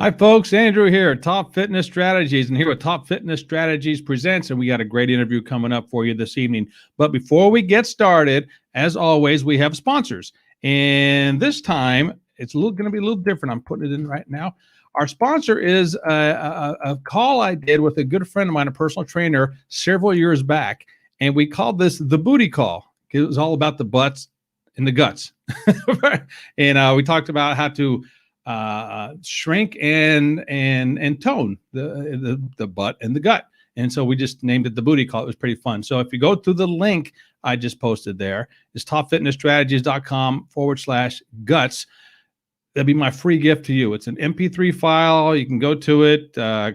Hi, folks. Andrew here, Top Fitness Strategies, and here with Top Fitness Strategies Presents, and we got a great interview coming up for you this evening. But before we get started, as always, we have sponsors. And this time, it's going to be a little different. I'm putting it in right now. Our sponsor is a call I did with a good friend of mine, a personal trainer, several years back. And we called this the booty call. It was all about the butts and the guts. And we talked about how to shrink and tone the butt and the gut. And so we just named it the booty call. It was pretty fun. So if you go to the link I just posted there, it's topfitnessstrategies.com/guts. That'd be my free gift to you. It's an MP3 file. You can go to it,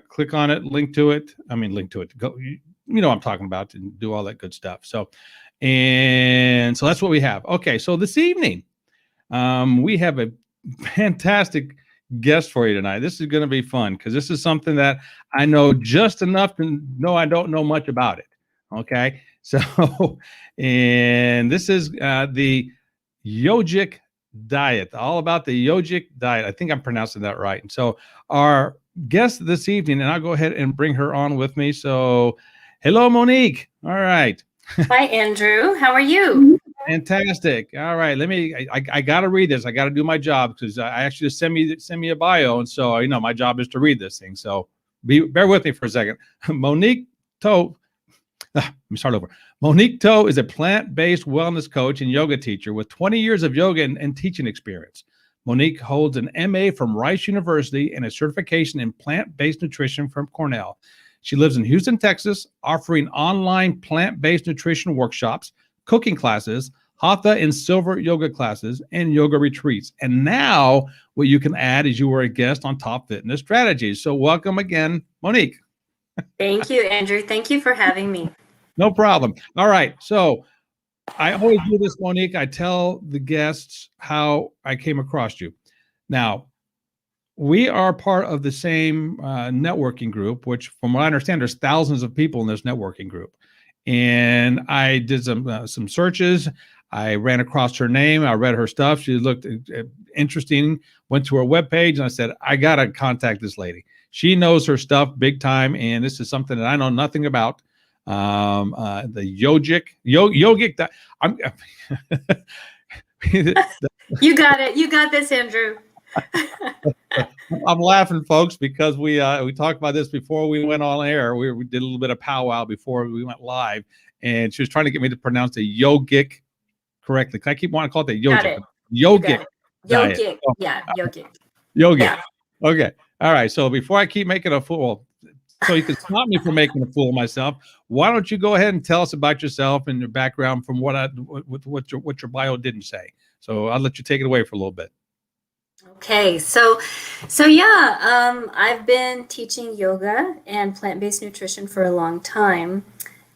click on it, link to it. Go, you know what I'm talking about, and do all that good stuff. So that's what we have. Okay, so this evening, we have a fantastic guest for you tonight. This is going to be fun because this is something that I know just enough to know I don't know much about it. Okay, so and this is the Yogic Diet, all about the Yogic Diet. I think I'm pronouncing that right. And so our guest this evening, and I'll go ahead and bring her on with me. So hello, Monique. All right. Hi, Andrew. How are you? Fantastic. All right. I got to read this. I got to do my job because I actually send me a bio. And so, my job is to read this thing. So bear with me for a second. Monique Toh. Let me start over. Monique Toh is a plant-based wellness coach and yoga teacher with 20 years of yoga and teaching experience. Monique holds an MA from Rice University and a certification in plant-based nutrition from Cornell. She lives in Houston, Texas, offering online plant-based nutrition workshops, cooking classes, hatha and silver yoga classes, and yoga retreats. And now what you can add is you were a guest on Top Fitness Strategies. So welcome again, Monique. Thank you, Andrew. Thank you for having me. No problem. All right. So I always do this, Monique. I tell the guests how I came across you. Now, we are part of the same networking group, which from what I understand, there's thousands of people in this networking group. And I did some searches. I ran across her name. I read her stuff. She looked interesting, went to her webpage, and I said, I got to contact this lady. She knows her stuff big time, and this is something that I know nothing about. The Yogic. You got it. You got this, Andrew. I'm laughing, folks, because we talked about this before we went on air. We did a little bit of powwow before we went live, and she was trying to get me to pronounce the Yogic correctly. I keep wanting to call it the Yogic. Yogic. Yogic. Yeah, Yogic. Yogic. Yeah. Okay. All right. So before I keep making a fool, so you can stop me from making a fool of myself, why don't you go ahead and tell us about yourself and your background from what your bio didn't say. So I'll let you take it away for a little bit. Okay, so yeah, I've been teaching yoga and plant-based nutrition for a long time.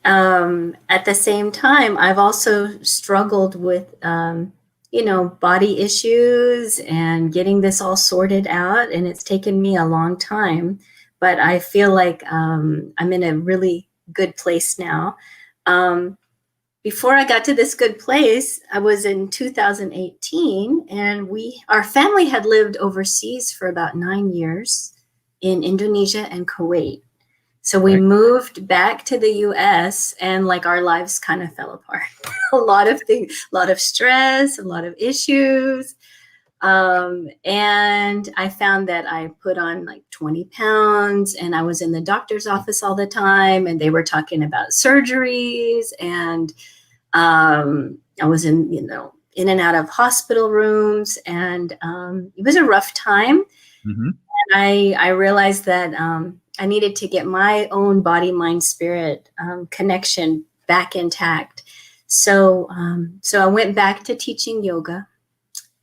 At the same time, I've also struggled with, body issues and getting this all sorted out, and it's taken me a long time, but I feel like I'm in a really good place now. Before I got to this good place, I was in 2018, and our family had lived overseas for about 9 years in Indonesia and Kuwait. So we moved back to the US, and like our lives kind of fell apart. A lot of things, a lot of stress, a lot of issues. And I found that I put on like 20 pounds, and I was in the doctor's office all the time, and they were talking about surgeries, and I was in and out of hospital rooms, and it was a rough time. Mm-hmm. And I realized that I needed to get my own body, mind, spirit connection back intact. So I went back to teaching yoga,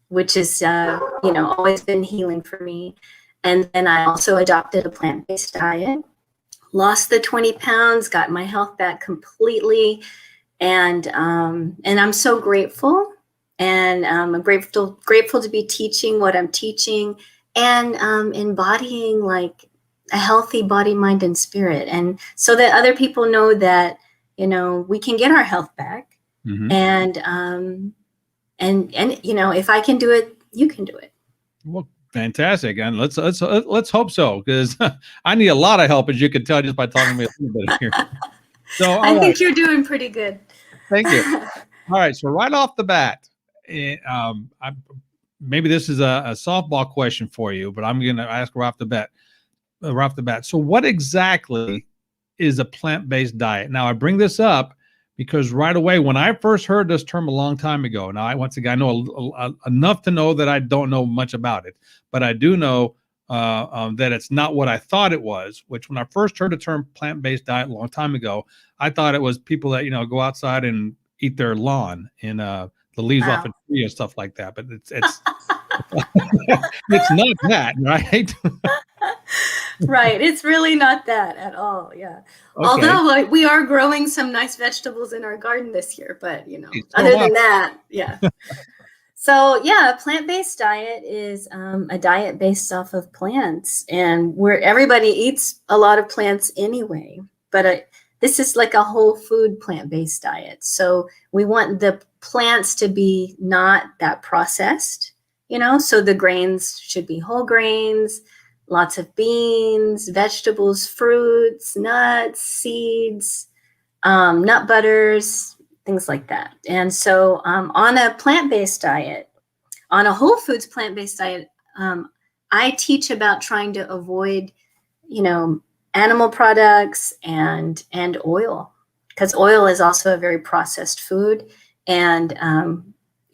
which is always been healing for me. And then I also adopted a plant-based diet, lost the 20 pounds, got my health back completely. And I'm so grateful, and I'm grateful to be teaching what I'm teaching, and embodying like a healthy body, mind, and spirit, and so that other people know that we can get our health back, mm-hmm. and if I can do it, you can do it. Well, Fantastic. And let's hope so, because I need a lot of help, as you can tell just by talking to me a little bit here. So, I all right. think you're doing pretty good. Thank you. All right. So right off the bat, maybe this is a softball question for you, but I'm going to ask right off the bat. So what exactly is a plant-based diet? Now, I bring this up because right away, when I first heard this term a long time ago, now once again, I know enough to know that I don't know much about it, but I do know that it's not what I thought it was, which when I first heard the term plant-based diet a long time ago, I thought it was people that, go outside and eat their lawn and the leaves off a tree and stuff like that. But it's it's not that, right? Right. It's really not that at all. Yeah. Okay. Although we are growing some nice vegetables in our garden this year, but other than that, yeah. So yeah, a plant-based diet is a diet based off of plants, and where everybody eats a lot of plants anyway. But this is like a whole food plant-based diet. So we want the plants to be not that processed, so the grains should be whole grains, lots of beans, vegetables, fruits, nuts, seeds, nut butters, things like that. And so on a plant-based diet, on a whole foods plant-based diet, I teach about trying to avoid, animal products and oil, because oil is also a very processed food, and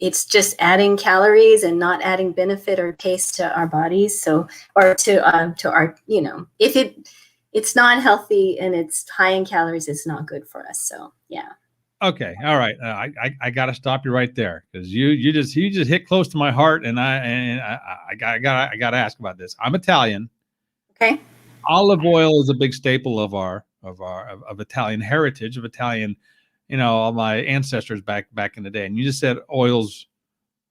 it's just adding calories and not adding benefit or taste to our bodies. So, or to our, if it's not healthy and it's high in calories, it's not good for us. So, yeah. Okay. All right. I got to stop you right there, because you just hit close to my heart, and I got to ask about this. I'm Italian. Okay. Olive oil is a big staple of of Italian heritage, of Italian, all my ancestors back in the day. And you just said oils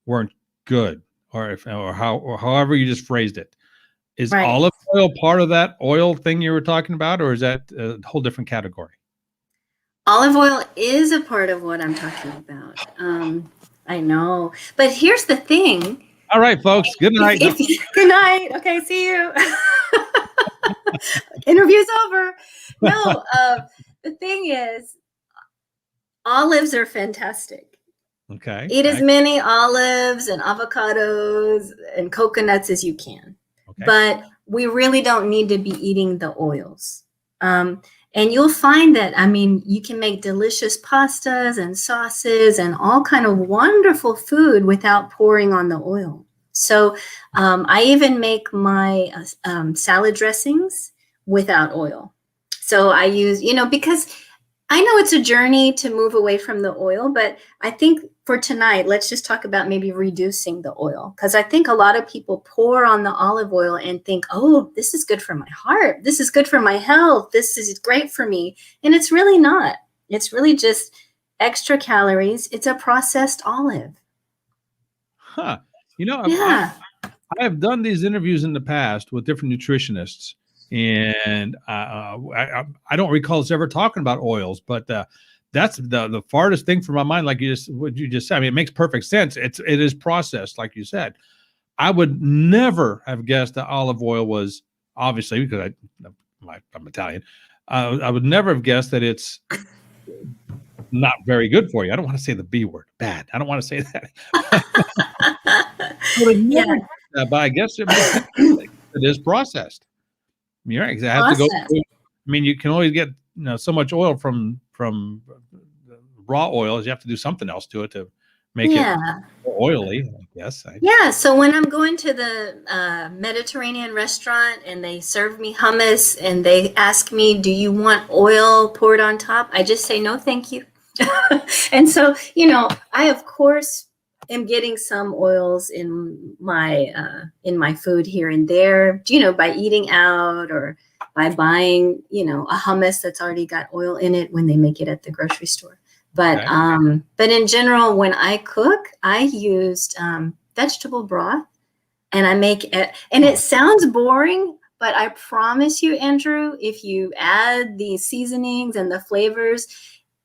weren't good, or however you just phrased it. Is right. Olive oil part of that oil thing you were talking about, or is that a whole different category? Olive oil is a part of what I'm talking about. I know, but here's the thing. All right, folks. Good night. Good night. Okay, see you. Interview's over. No, the thing is, olives are fantastic. Okay. Eat as many olives and avocados and coconuts as you can. Okay. But we really don't need to be eating the oils. And you'll find that, you can make delicious pastas and sauces and all kind of wonderful food without pouring on the oil. So I even make my salad dressings without oil. So I use, because I know it's a journey to move away from the oil, but I think for tonight, let's just talk about maybe reducing the oil, because I think a lot of people pour on the olive oil and think, oh, this is good for my heart. This is good for my health. This is great for me. And it's really not. It's really just extra calories. It's a processed olive. Huh. Yeah. I have done these interviews in the past with different nutritionists, and I don't recall us ever talking about oils, but that's the farthest thing from my mind. Like what you just said. It makes perfect sense. It is processed, like you said. I would never have guessed that olive oil was, obviously, because I'm Italian. I would never have guessed that it's not very good for you. I don't want to say the B word, bad. I don't want to say that. But I guess it is processed. You're right. It has to go. You can always get so much oil from raw oils. You have to do something else to it to make it oily, I guess. Yeah. So when I'm going to the Mediterranean restaurant and they serve me hummus and they ask me, do you want oil poured on top? I just say, no, thank you. And so, I, of course, am getting some oils in my food here and there, by eating out or by buying, a hummus that's already got oil in it when they make it at the grocery store. But but in general, when I cook, I used vegetable broth, and I make it. And it sounds boring, but I promise you, Andrew, if you add the seasonings and the flavors,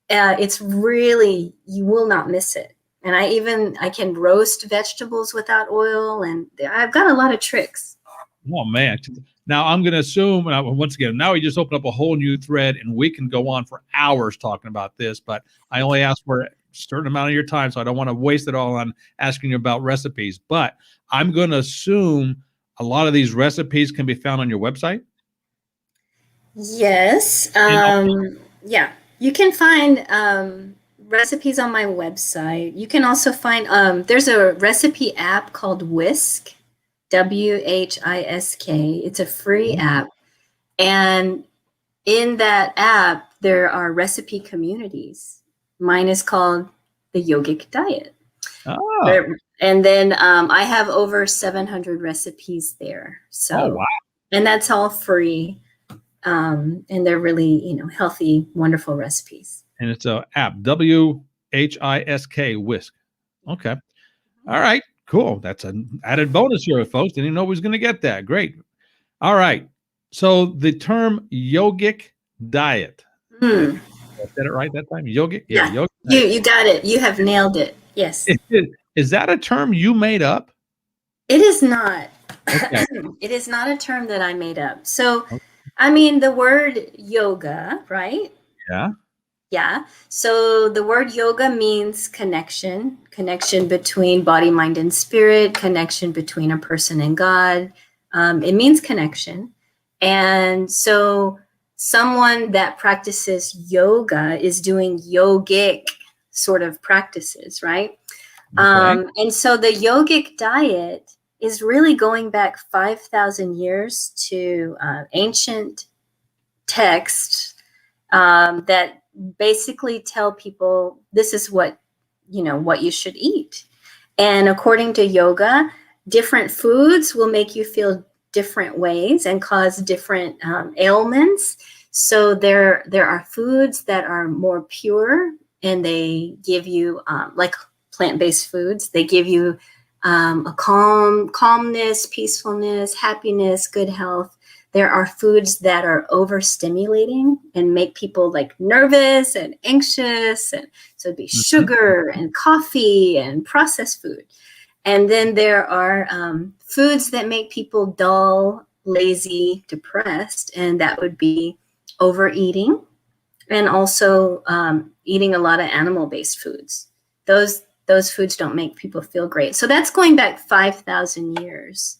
it's really, you will not miss it. And I can roast vegetables without oil, and I've got a lot of tricks. Oh man. Now I'm going to assume, once again, now we just opened up a whole new thread, and we can go on for hours talking about this, but I only asked for a certain amount of your time, so I don't want to waste it all on asking you about recipes. But I'm going to assume a lot of these recipes can be found on your website. Yes. Yeah. You can find recipes on my website. You can also find there's a recipe app called Whisk, WHISK. It's a free app. And in that app, there are recipe communities. Mine is called the Yogic Diet. Oh. And then I have over 700 recipes there. So, wow. And that's all free. And they're really, healthy, wonderful recipes. And it's a app, WHISK, Whisk. Okay. All right. Cool. That's an added bonus here, folks. Didn't even know we was going to get that. Great. All right. So the term yogic diet. I said it right that time? Yogic? Yeah. Yogic you got it. You have nailed it. Yes. Is that a term you made up? It is not. Okay. It is not a term that I made up. So, I mean, the word yoga, right? Yeah. Yeah. So the word yoga means connection between body, mind, and spirit, connection between a person and God. It means connection. And so someone that practices yoga is doing yogic sort of practices, right? Okay. And so the yogic diet is really going back 5,000 years to ancient texts that basically tell people this is what you should eat. And according to yoga, different foods will make you feel different ways and cause different ailments. So there are foods that are more pure, and they give you like plant-based foods. They give you a calmness, peacefulness, happiness, good health. There are foods that are overstimulating and make people like nervous and anxious. And so it'd be sugar and coffee and processed food. And then there are foods that make people dull, lazy, depressed. And that would be overeating and also eating a lot of animal-based foods. Those foods don't make people feel great. So that's going back 5,000 years.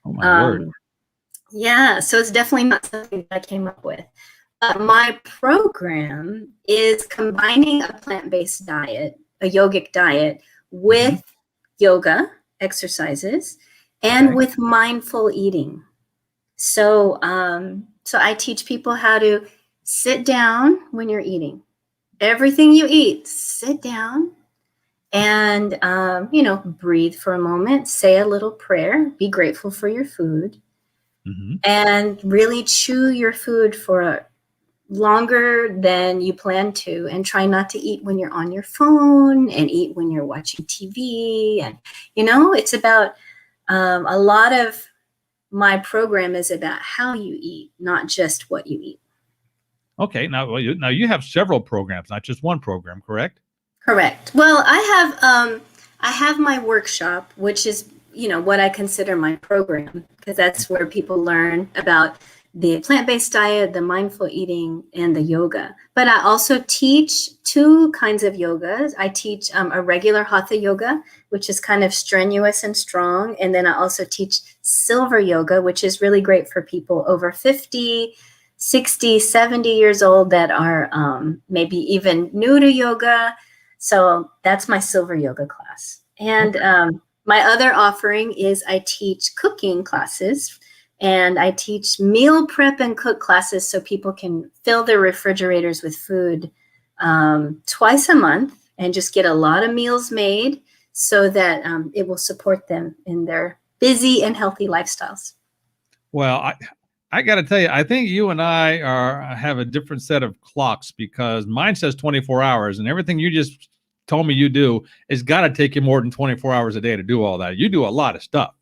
Oh my word. Yeah, so it's definitely not something that I came up with. My program is combining a plant-based diet, a yogic diet, with yoga exercises and with mindful eating. So, so I teach people how to sit down when you're eating. Everything you eat, sit down and, breathe for a moment, say a little prayer, be grateful for your food. And really chew your food for longer than you plan to, and try not to eat when you're on your phone and eat when you're watching TV. And, it's about a lot of my program is about how you eat, not just what you eat. Okay. Now you have several programs, not just one program, correct? Correct. Well, I have my workshop, which is what I consider my program, because that's where people learn about the plant-based diet, the mindful eating, and the yoga. But I also teach two kinds of yogas. I teach a regular hatha yoga, which is kind of strenuous and strong. And then I also teach silver yoga, which is really great for people over 50, 60, 70 years old that are maybe even new to yoga. So that's my silver yoga class. And my other offering is I teach cooking classes, and I teach meal prep and cook classes so people can fill their refrigerators with food twice a month and just get a lot of meals made so that it will support them in their busy and healthy lifestyles. Well, I got to tell you, I think you and I have a different set of clocks, because mine says 24 hours, and everything you just told me you do is got to take you more than 24 hours a day to do all that. You do a lot of stuff.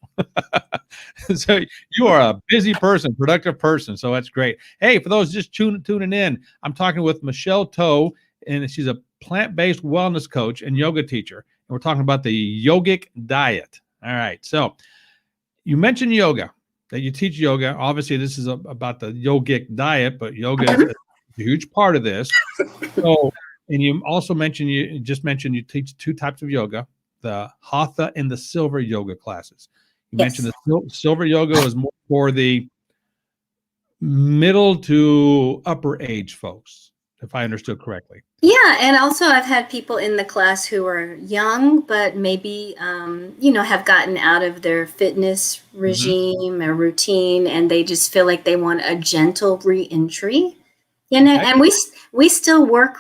So you are a busy person, productive person. So that's great. Hey, for those just tuning in, I'm talking with Monique Toh, and she's a plant-based wellness coach and yoga teacher. we're talking about the Yogic Diet. All right. So you mentioned yoga, that you teach yoga. Obviously, this is about the Yogic Diet, but yoga is a huge part of this. So, and you also mentioned, you mentioned you teach two types of yoga, the Hatha and the Silver yoga classes. You mentioned the Silver yoga is more for the middle to upper age folks, if I understood correctly. Yeah, and also I've had people in the class who are young, but maybe, have gotten out of their fitness regime or routine, and they just feel like they want a gentle reentry. Okay. And we still work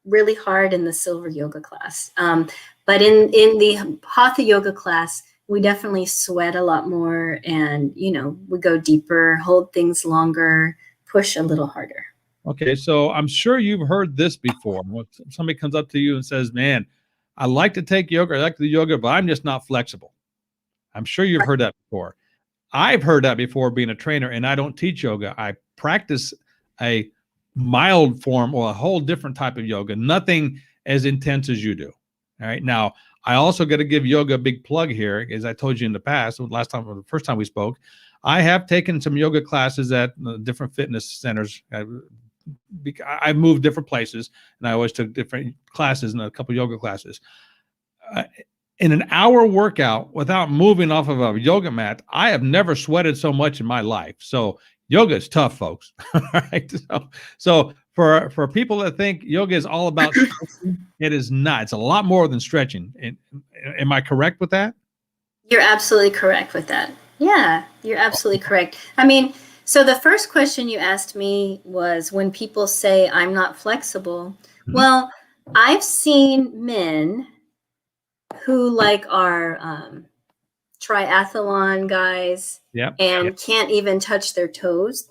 really hard in the Silver yoga class. But in the Hatha yoga class, we definitely sweat a lot more, and, we go deeper, hold things longer, push a little harder. Okay, so I'm sure you've heard this before. When somebody comes up to you and says, man, I like to take yoga, I like to do yoga, but I'm just not flexible. I'm sure you've heard that before. I've heard that before being a trainer, and I don't teach yoga. I practice a mild form or a whole different type of yoga, nothing as intense as you do. All right. Now, I also got to give yoga a big plug here. As I told you in the past, the first time we spoke, I have taken some yoga classes at different fitness centers. I moved different places, and I always took different classes and a couple yoga classes. In an hour workout without moving off of a yoga mat, I have never sweated so much in my life. So yoga is tough, folks. Right? So for people that think yoga is all about stretching, it is not. It's a lot more than stretching. Am I correct with that? You're absolutely correct with that. Yeah, you're absolutely correct. I mean, so the first question you asked me was, when people say I'm not flexible, well, I've seen men who are triathlon guys and can't even touch their toes,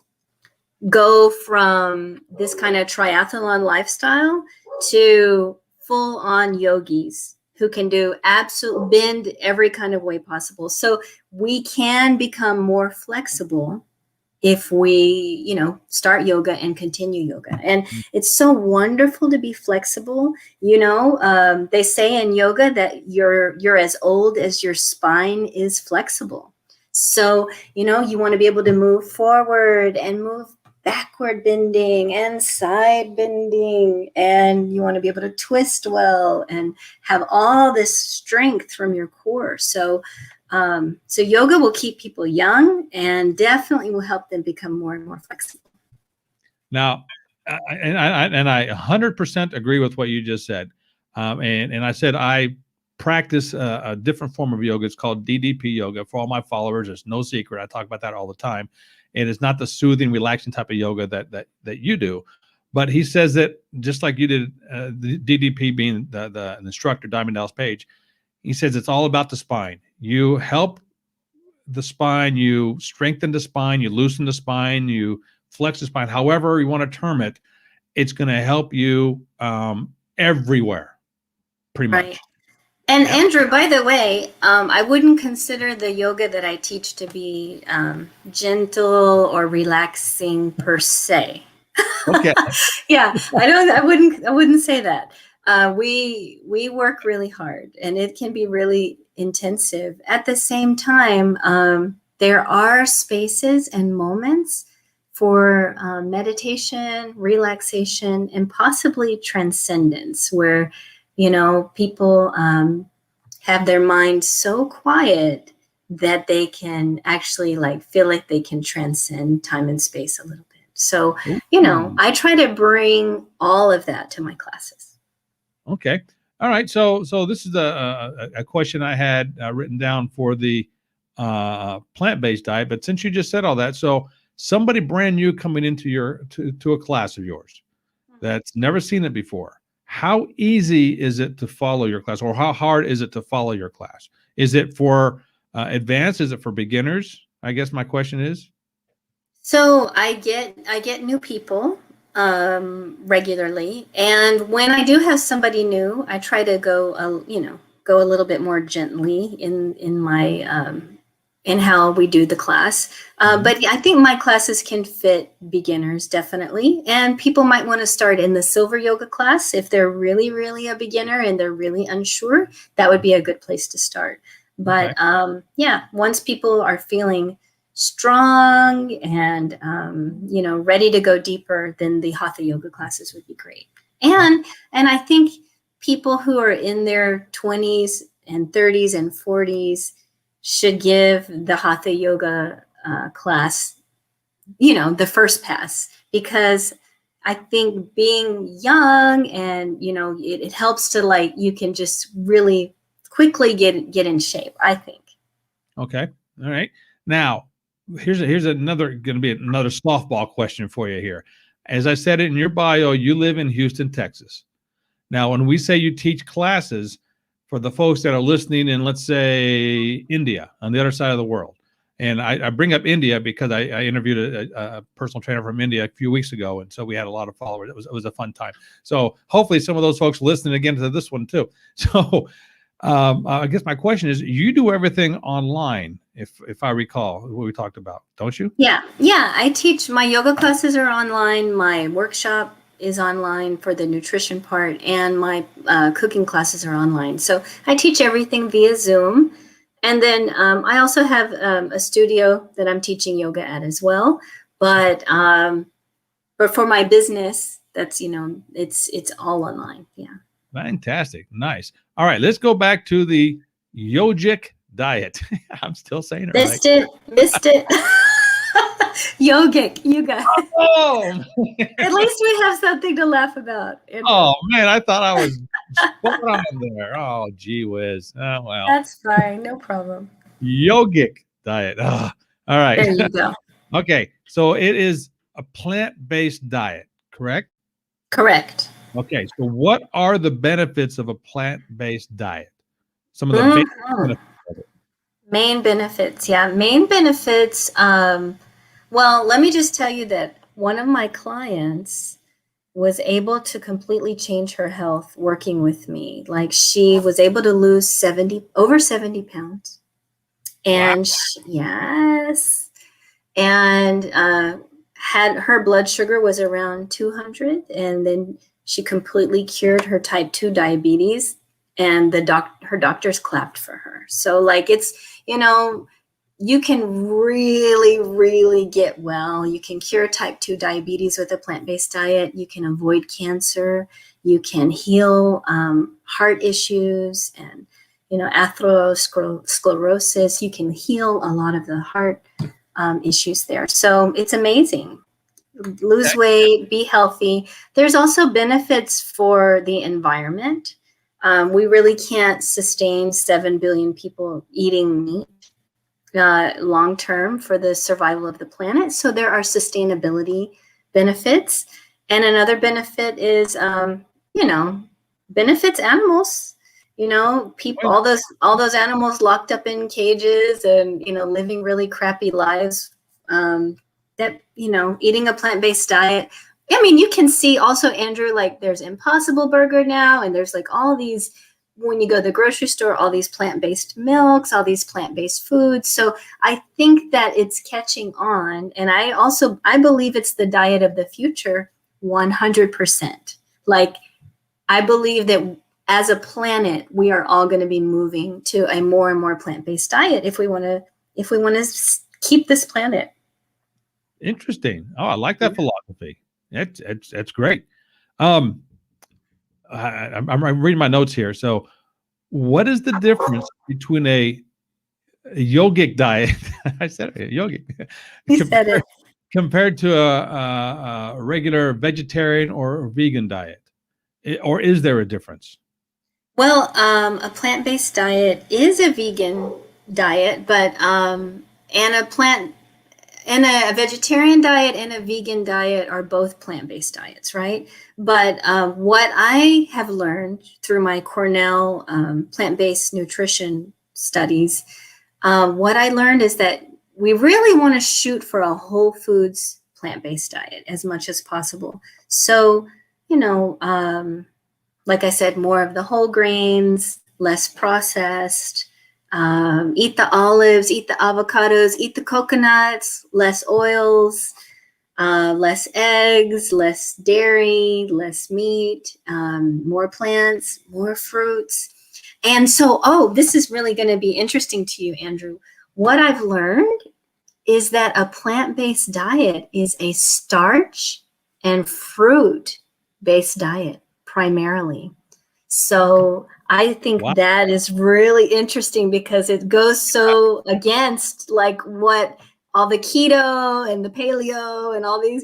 go from this kind of triathlon lifestyle to full on yogis who can do absolute bend every kind of way possible. So we can become more flexible if we, start yoga and continue yoga. And it's so wonderful to be flexible. They say in yoga that you're as old as your spine is flexible. So, you want to be able to move forward and move backward bending and side bending, and you want to be able to twist well and have all this strength from your core. So yoga will keep people young and definitely will help them become more and more flexible. Now, I 100% agree with what you just said. And I said I practice a different form of yoga. It's called DDP yoga. For all my followers, it's no secret. I talk about that all the time. And it's not the soothing, relaxing type of yoga that you do. But he says that just like you did, the DDP being the instructor, Diamond Dallas Page, he says it's all about the spine. You help the spine, you strengthen the spine, you loosen the spine, you flex the spine, however you want to term it. It's going to help you everywhere, pretty much. And Andrew, by the way, I wouldn't consider the yoga that I teach to be gentle or relaxing per se. Okay. Yeah, I wouldn't say that. We work really hard, and it can be really intensive. At the same time, there are spaces and moments for meditation, relaxation, and possibly transcendence, where people have their mind so quiet that they can actually feel like they can transcend time and space a little bit. So, I try to bring all of that to my classes. Okay. All right. So this is a question I had written down for the plant-based diet. But since you just said all that, so somebody brand new coming into to a class of yours that's never seen it before, how easy is it to follow your class, or how hard is it to follow your class? Is it for advanced? Is it for beginners? I guess my question is. So I get new people regularly, and when I do have somebody new, I try to go a little bit more gently in my in how we do the class. But I think my classes can fit beginners definitely. And people might want to start in the silver yoga class. If they're really, really a beginner and they're really unsure, that would be a good place to start. But yeah, once people are feeling strong and, ready to go deeper, then the hatha yoga classes would be great. And I think people who are in their 20s and 30s and 40s should give the hatha yoga class, the first pass, because I think being young and, it helps to you can just really quickly get in shape, I think. Okay. All right. Now, here's another going to be another softball question for you here. As I said in your bio, you live in Houston, Texas. Now, when we say you teach classes, for the folks that are listening in, let's say, India, on the other side of the world, and I bring up India because I interviewed a personal trainer from India a few weeks ago, and so we had a lot of followers. It was a fun time. So hopefully some of those folks listening again to this one too. So I guess my question is, you do everything online, if I recall what we talked about, don't you? Yeah. I teach, my yoga classes are online. My workshop is online for the nutrition part, and my cooking classes are online. So I teach everything via Zoom. And then I also have a studio that I'm teaching yoga at as well. But for my business, that's, it's all online. Yeah. Fantastic. Nice. All right, let's go back to the Yogic Diet. I'm still saying it right. Missed it. Yogic, you guys. Oh, At least we have something to laugh about. oh man, I thought I was spot on there. Oh, gee whiz. Oh, well. That's fine. No problem. Yogic Diet. Oh, all right. There you go. Okay, so it is a plant-based diet, correct? Correct. Okay, so what are the benefits of a plant-based diet? Some of the basic benefits of it. Main benefits. Yeah. Main benefits. Well, let me just tell you that one of my clients was able to completely change her health working with me. Like, she was able to lose over 70 pounds. And Wow. yes. And had her blood sugar was around 200, and then she completely cured her type 2 diabetes, and her doctors clapped for her. So it's, you can really, really get well. You can cure type 2 diabetes with a plant-based diet. You can avoid cancer. You can heal heart issues and, atherosclerosis. You can heal a lot of the heart issues there. So it's amazing. Lose weight, be healthy. There's also benefits for the environment. We really can't sustain 7 billion people eating meat long term for the survival of the planet. So there are sustainability benefits. And another benefit is, benefits animals. People, all those animals locked up in cages and, living really crappy lives, that, eating a plant-based diet. I mean, you can see also, Andrew, there's Impossible Burger now, and there's all these, when you go to the grocery store, all these plant-based milks, all these plant-based foods. So I think that it's catching on. And I believe it's the diet of the future, 100%. I believe that as a planet, we are all going to be moving to a more and more plant-based diet if we want to keep this planet. Interesting. Oh, I like that philosophy. That's great. I'm reading my notes here. So, what is the difference between a yogic diet? I said it, yogic. Compared to a regular vegetarian or vegan diet, or is there a difference? Well, a plant-based diet is a vegan diet, but and a vegetarian diet and a vegan diet are both plant-based diets, right? But what I have learned through my Cornell plant-based nutrition studies, what I learned is that we really want to shoot for a whole foods plant-based diet as much as possible. So, like I said, more of the whole grains, less processed, Eat the olives, eat the avocados, eat the coconuts, less oils, less eggs, less dairy, less meat, more plants, more fruits. And so, oh, this is really going to be interesting to you, Andrew. What I've learned is that a plant-based diet is a starch and fruit-based diet primarily. So I think Wow. that is really interesting because it goes so against like what all the keto and the paleo and all these,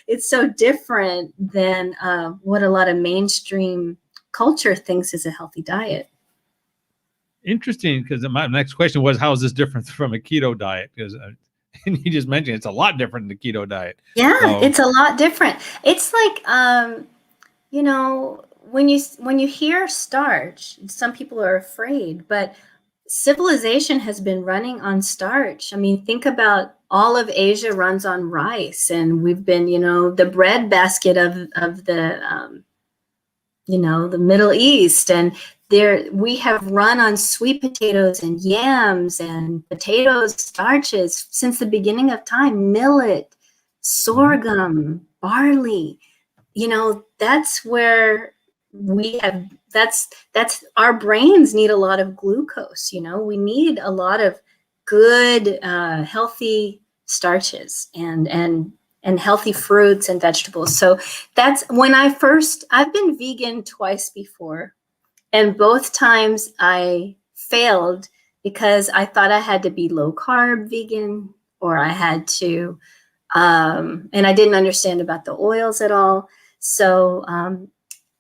it's so different than what a lot of mainstream culture thinks is a healthy diet. Interesting, because my next question was, how is this different from a keto diet? Because and you just mentioned it's a lot different than the keto diet. Yeah, So, it's a lot different. It's like, when you hear starch, some people are afraid, but civilization has been running on starch. I mean, think about all of Asia runs on rice, and we've been, the bread basket of the the Middle East, and there we have run on sweet potatoes and yams and potatoes, starches since the beginning of time, millet, sorghum, barley. That's where we have that's our brains need a lot of glucose. We need a lot of good healthy starches and healthy fruits and vegetables. So that's when I've been vegan twice before, and both times I failed because I thought I had to be low carb vegan, or I had to and I didn't understand about the oils at all. So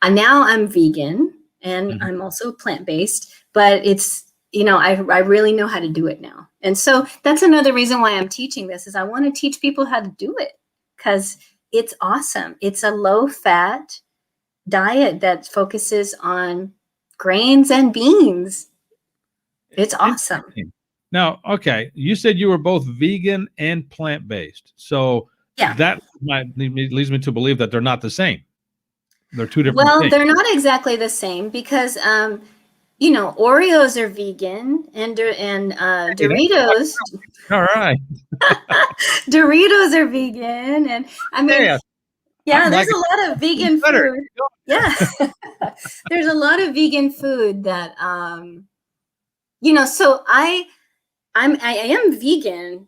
now I'm vegan, and I'm also plant-based, but it's, I really know how to do it now. And so that's another reason why I'm teaching this, is I want to teach people how to do it, because it's awesome. It's a low-fat diet that focuses on grains and beans. It's awesome. now, okay, you said you were both vegan and plant-based. So Yeah. that leads me to believe that they're not the same. They're two different Well, things. they're not exactly the same because, Oreos are vegan, and Doritos. All right. Doritos are vegan, and I mean, yeah, there's a lot of vegan food. Yeah, there's a lot of vegan food that, So I am vegan,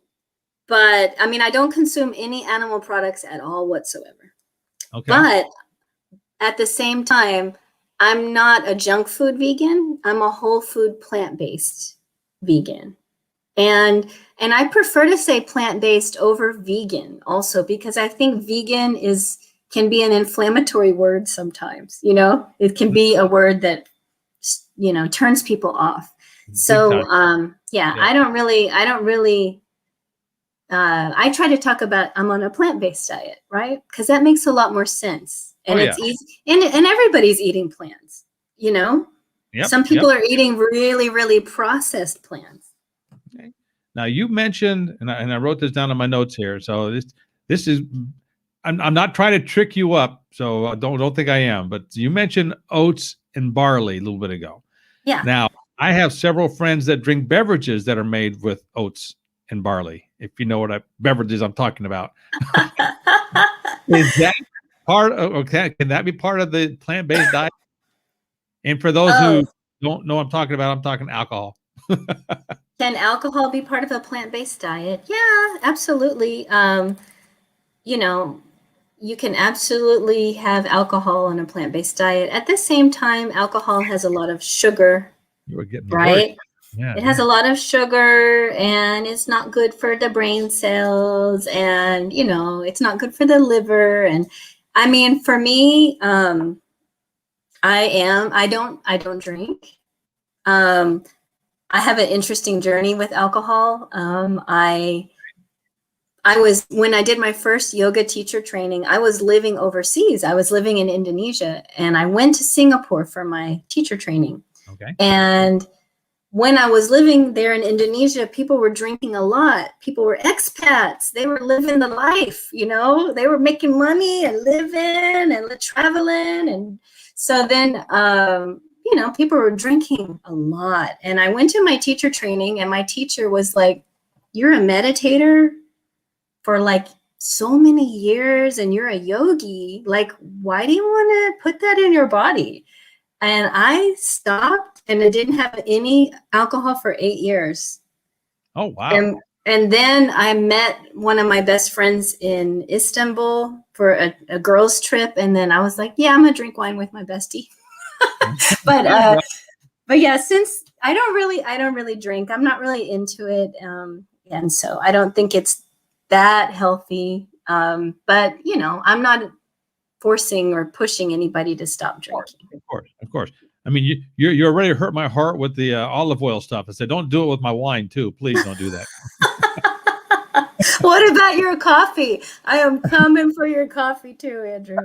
but I mean, I don't consume any animal products at all whatsoever. Okay. But at the same time, I'm not a junk food vegan. I'm a whole food plant-based vegan. And I prefer to say plant-based over vegan also, because I think vegan can be an inflammatory word sometimes. It can be a word that turns people off. So I don't really I try to talk about I'm on a plant-based diet, right? Because that makes a lot more sense. And it's easy, and everybody's eating plants, Some people are eating really, really processed plants. Okay. Now you mentioned, and I wrote this down in my notes here. So this is, I'm not trying to trick you up, so don't think I am. But you mentioned oats and barley a little bit ago. Yeah. Now I have several friends that drink beverages that are made with oats and barley. If you know what beverages I'm talking about. Is that part of, okay? Can that be part of the plant-based diet? And for those who don't know what I'm talking about, I'm talking alcohol. Can alcohol be part of a plant-based diet? Yeah, absolutely. You can absolutely have alcohol on a plant-based diet. At the same time, alcohol has a lot of sugar, right? Yeah, it has a lot of sugar, and it's not good for the brain cells, and it's not good for the liver. And I mean, for me, I don't drink. I have an interesting journey with alcohol. When I did my first yoga teacher training, I was living overseas. I was living in Indonesia, and I went to Singapore for my teacher training. Okay. And when I was living there in Indonesia, people were drinking a lot. People were expats. They were living the life, they were making money and living and traveling. And so then people were drinking a lot. And I went to my teacher training, and my teacher was like, you're a meditator for like so many years, and you're a yogi. Like, why do you want to put that in your body? And I stopped, and I didn't have any alcohol for 8 years. Oh, wow. And then I met one of my best friends in Istanbul for a girls' trip. And then I was like, yeah, I'm going to drink wine with my bestie. But yeah, since I don't really drink, I'm not really into it. And so I don't think it's that healthy. But I'm not forcing or pushing anybody to stop drinking. Of course. I mean, you already hurt my heart with the olive oil stuff. I said, don't do it with my wine too. Please don't do that. What about your coffee? I am coming for your coffee too, Andrew.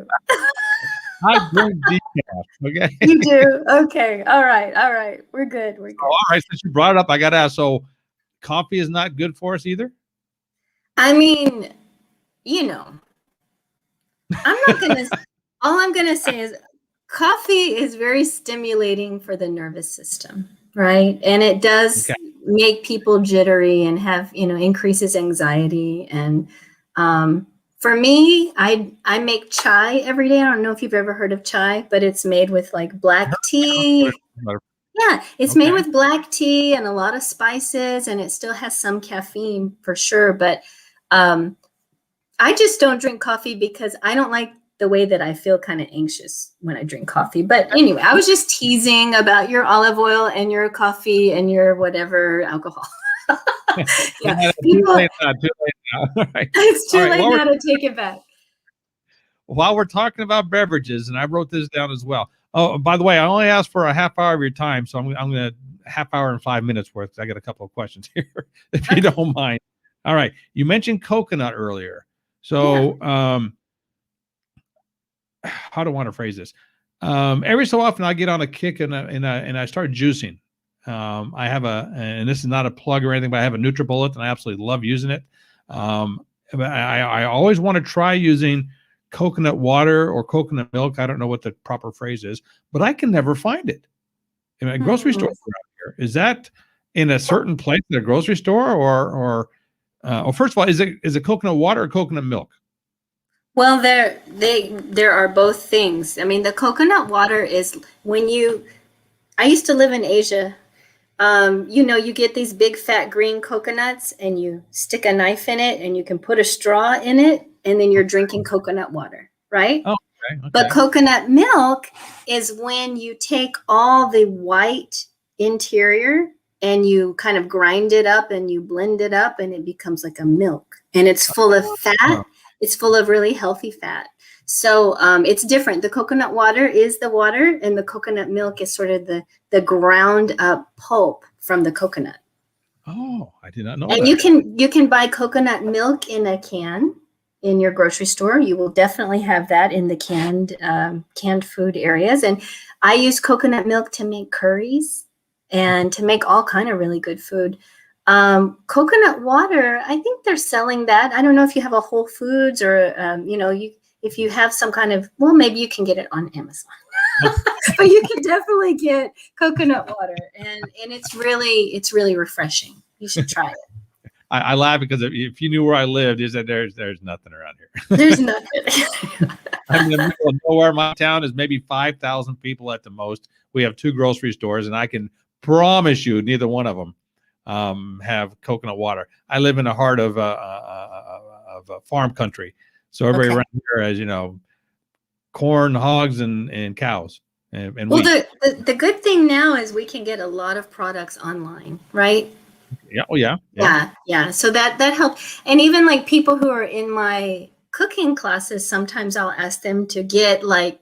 I drink decaf. Okay. You do? Okay. All right. We're good. All right. Since you brought it up, I got to ask. So, coffee is not good for us either? I mean, all I'm going to say is coffee is very stimulating for the nervous system, right? And it does make people jittery and have, increases anxiety. And for me, I make chai every day. I don't know if you've ever heard of chai, but it's made with like black tea. Yeah, it's made with black tea and a lot of spices, and it still has some caffeine for sure. But I just don't drink coffee because I don't like the way that I feel kind of anxious when I drink coffee. But anyway, I was just teasing about your olive oil and your coffee and your whatever alcohol. Yeah, too late now. Right. It's too late now to take it back. While we're talking about beverages, and I wrote this down as well. Oh, by the way, I only asked for a half hour of your time, so I'm going to half hour and 5 minutes worth. I got a couple of questions here, if you don't mind. All right. You mentioned coconut earlier. So, how do I want to phrase this? Every so often I get on a kick and I start juicing. I have and this is not a plug or anything, but I have a NutriBullet and I absolutely love using it. I always want to try using coconut water or coconut milk. I don't know what the proper phrase is, but I can never find it in a grocery store around here. Is that in a certain place at a grocery store or first of all, is it coconut water or coconut milk? Well, there are both things. I mean, the coconut water is I used to live in Asia. You get these big fat green coconuts and you stick a knife in it and you can put a straw in it and then you're drinking coconut water, right? Oh, okay. But coconut milk is when you take all the white interior and you kind of grind it up and you blend it up and it becomes like a milk, and it's full of fat. It's full of really healthy fat. So it's different. The coconut water is the water, and the coconut milk is sort of the ground up pulp from the coconut. Oh, I did not know and that. you can buy coconut milk in a can in your grocery store. You will definitely have that in the canned food areas. And I use coconut milk to make curries and to make all kind of really good food. Coconut water, I think they're selling that. I don't know if you have a Whole Foods or, if you have some kind of, well, maybe you can get it on Amazon, but you can definitely get coconut water, and it's really refreshing. You should try it. I laugh because if you knew where I lived, is that there's nothing around here. There's nothing. I'm in the middle of nowhere. My town is maybe 5,000 people at the most. We have 2 grocery stores, and I can promise you neither one of them have coconut water. I live in the heart of farm country, so everybody around here has corn, hogs, and cows and well, the good thing now is we can get a lot of products online, right? Yeah. Oh, yeah. Yeah. So that helps. And even like people who are in my cooking classes, sometimes I'll ask them to get like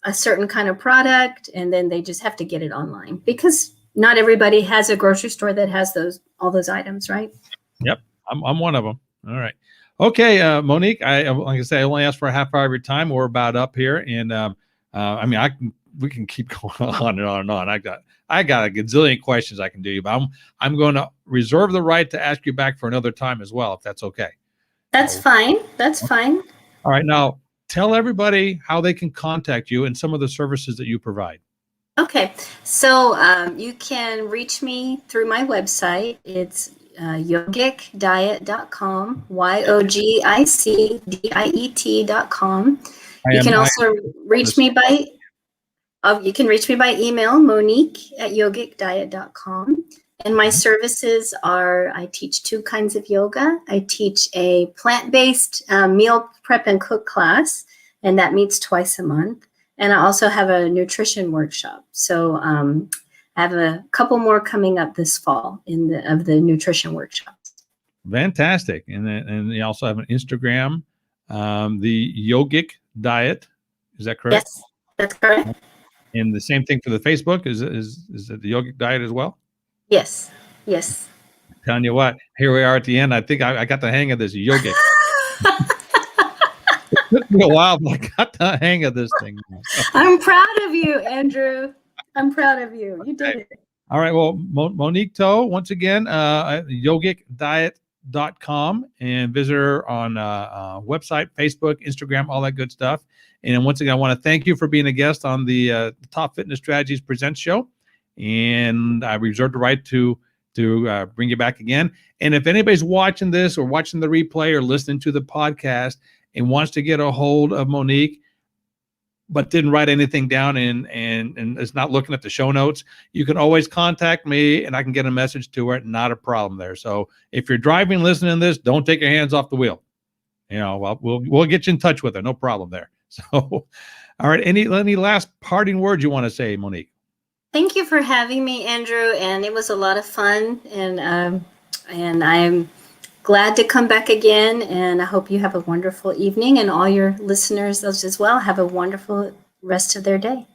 a certain kind of product, and then they just have to get it online because not everybody has a grocery store that has all those items, right? Yep. I'm one of them. All right. Okay, Monique, like I say, I only asked for a half hour of your time. We're about up here. And we can keep going on and on and on. I got a gazillion questions I can do you, but I'm going to reserve the right to ask you back for another time as well, if that's okay. That's fine. That's fine. All right. Now tell everybody how they can contact you and some of the services that you provide. Okay, so you can reach me through my website. It's yogicdiet.com, YOGICDIET.com. I You am can I also am reach me by email, Monique@yogicdiet.com. And my services are, I teach 2 kinds of yoga. I teach a plant-based meal prep and cook class, and that meets twice a month. And I also have a nutrition workshop. So I have a couple more coming up this fall of the nutrition workshops. fantastic. And you also have an Instagram, the Yogic Diet. Is that correct? Yes, that's correct. And the same thing for the Facebook. Is it the Yogic Diet as well? Yes, yes. Telling you what, here we are at the end. I think I got the hang of this yogic. It took me a while, but I got the hang of this thing. I'm proud of you, Andrew. I'm proud of you. You did it. All right. Well, Monique Toh, once again, yogicdiet.com, and visit her on website, Facebook, Instagram, all that good stuff. And once again, I want to thank you for being a guest on the Top Fitness Strategies Presents show. And I reserve the right to bring you back again. And if anybody's watching this or watching the replay or listening to the podcast and wants to get a hold of Monique, but didn't write anything down and is not looking at the show notes, you can always contact me and I can get a message to her. Not a problem there. So if you're driving, listening to this, don't take your hands off the wheel. Well, we'll get you in touch with her. No problem there. So, all right. Any last parting words you want to say, Monique? Thank you for having me, Andrew. And it was a lot of fun. And I'm glad to come back again. And I hope you have a wonderful evening, and all your listeners as well have a wonderful rest of their day.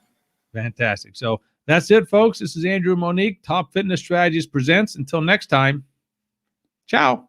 Fantastic. So that's it, folks. This is Andrew and Monique, Top Fitness Strategies Presents. Until next time, ciao.